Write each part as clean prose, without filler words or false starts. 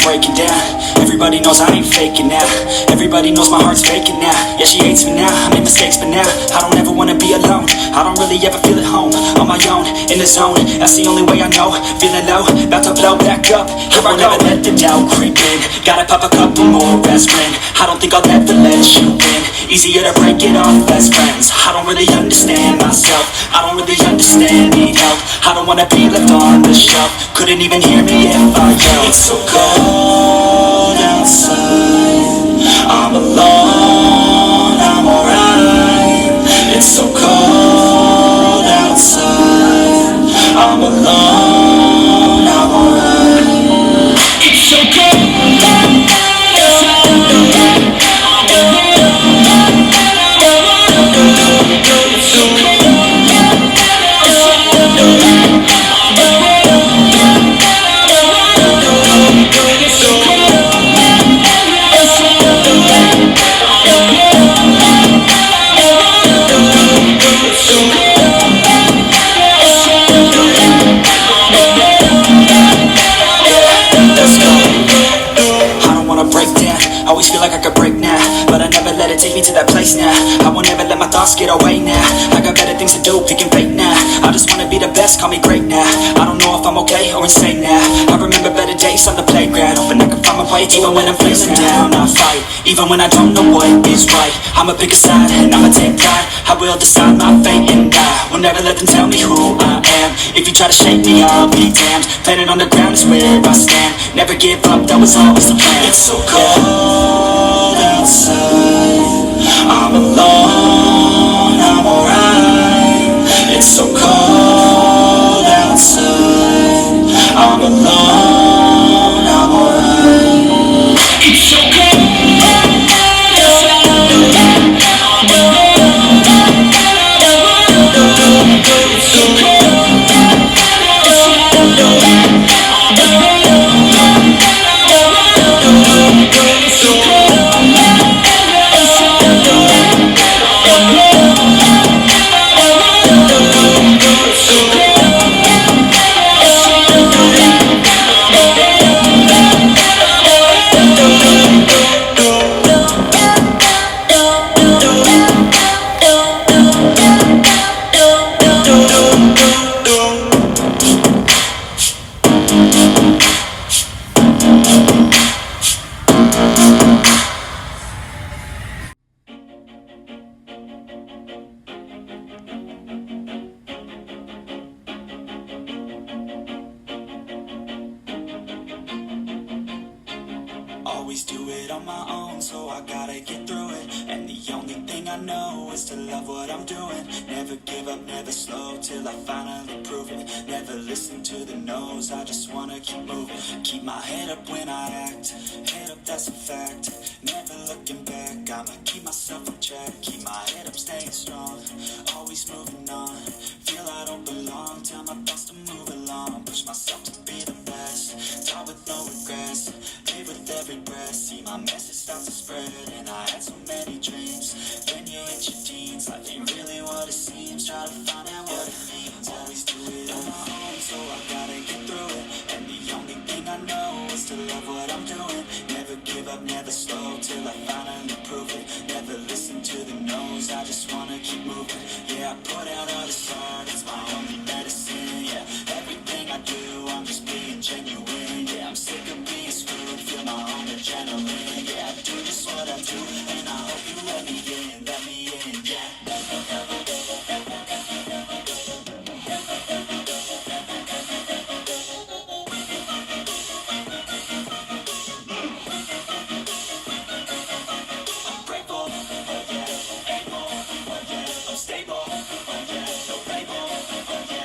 breaking down. Everybody knows I ain't faking now. Everybody knows my heart's faking now. Yeah, she hates me now, I made mistakes but now I don't ever wanna be alone. I don't really ever feel at home. On my own, in the zone, that's the only way I know. Feeling low, about to blow back up. Here I go, never let the doubt creep in. Gotta pop a couple more aspirin. I don't think I'll ever let you in. Easier to break it off best friends. I don't really understand myself. I don't really understand, need help. I don't wanna be left on the shelf. Couldn't even hear me if I yelled. It's so cold outside, I'm alone, I'm alright. It's so cold outside, I'm alone, I'm alright. It's so cold outside. Always feel like I could break now, but I never let it take me to that place now. I won't ever let my thoughts get away now. I got better things to do, picking fate now. I just wanna be the best, call me great now. I don't know if I'm okay or insane now. I remember better days on the playground, hoping I can find my way. Even when I'm feeling down, I fight. Even when I don't know what is right, I'ma pick a side and I'ma take pride. I will decide my fate and die. Will never let them tell me who I am. If you try to shake me, I'll be damned. Planet on the ground is where I stand. Never give up, that was always the plan. It's so cold outside, I'm alone, I'm alright. It's so cold outside, I'm alone, I'm alright. It's so cold outside, I'm alone, it's so cold outside. Always do it on my own, so I gotta get through it. And the only thing I know is to love what I'm doing. Never give up, never slow, till I finally prove it. Never listen to the no's, I just wanna keep moving. Keep my head up when I act, head up, that's a fact. Never looking back, I'ma keep myself on track. Keep my head up, staying strong, always moving on. Feel I don't belong, tell my thoughts to move along. Push myself to be the best, die with no regrets. Live with every breath, see my message start to spread. And I had so many dreams, when you hit your teens, life ain't really what it seems. Try to find out what it means, always do it on my own, so I gotta get through it. And the only thing I know is to love what I'm doing. Never give up, never slow, till I finally prove it. Never listen to the no's, I just wanna keep moving. Yeah, I put out all this art, it's my only medicine. Yeah, everything I do, I'm just being genuine. Yeah, I'm sick of being screwed, feel my own adrenaline. Yeah, I do just what I do, and I hope you let me in, yeah. I'm grateful, oh yeah, able, oh yeah, I'm stable, oh yeah, no label, oh yeah.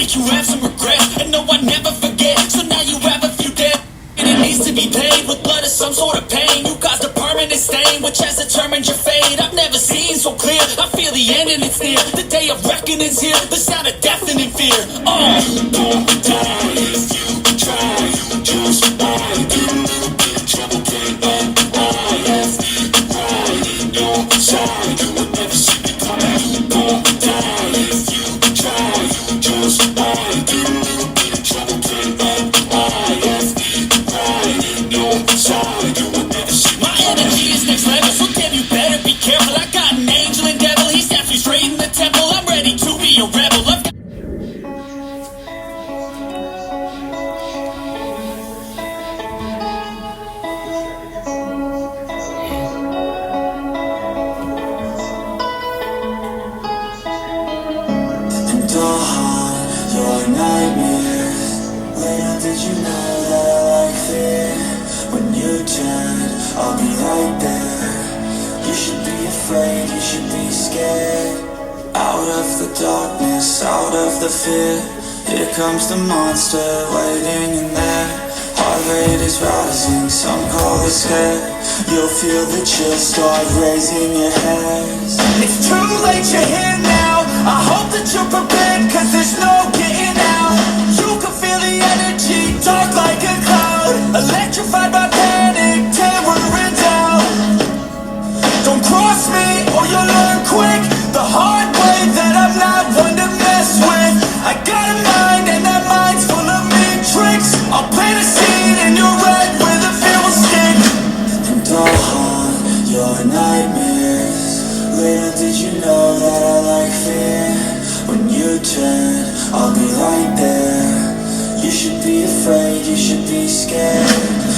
make you have some regret. And no, I never forget. So now you have a few debt, and it needs to be paid with blood or some sort of pain. You caused a permanent stain, which has determined your fate. I've never seen so clear. I feel the end and it's near. The day of reckoning's here. The sound of deafening fear. Oh, you don't die if you try. You just might get a little bit of trouble. Can't if you pride in your side, you would never see me coming. You don't die if you try. You just might get a little bit of trouble. Can't if you pride in your side, you would never see me. My energy is next level, so damn you better be careful. I got an angel and devil, he snaps me straight in the temple. I'm ready to be a rebel. I've got and dawn, your nightmares. Little did you know that I like fear. When you turn, I'll be right there. You should be afraid, you should be scared. Out of the darkness, out of the fear. Here comes the monster waiting in there. Heart rate is rising, some call it scared. You'll feel the chill start raising your hairs. It's too late, you're here now. I hope that you're prepared, cause there's no getting out. You can feel the energy, dark like a cloud. Electrified by panic, terror and doubt. Don't cross me or you'll learn quick the hard way that I'm not one to mess with. I got a mind and that mind's full of mean tricks. I'll plant a seed in your head where the fear will stick. And I'll haunt your nightmares. Little did you know that I like fear. When you turn, I'll be right there. You should be afraid, you should be scared.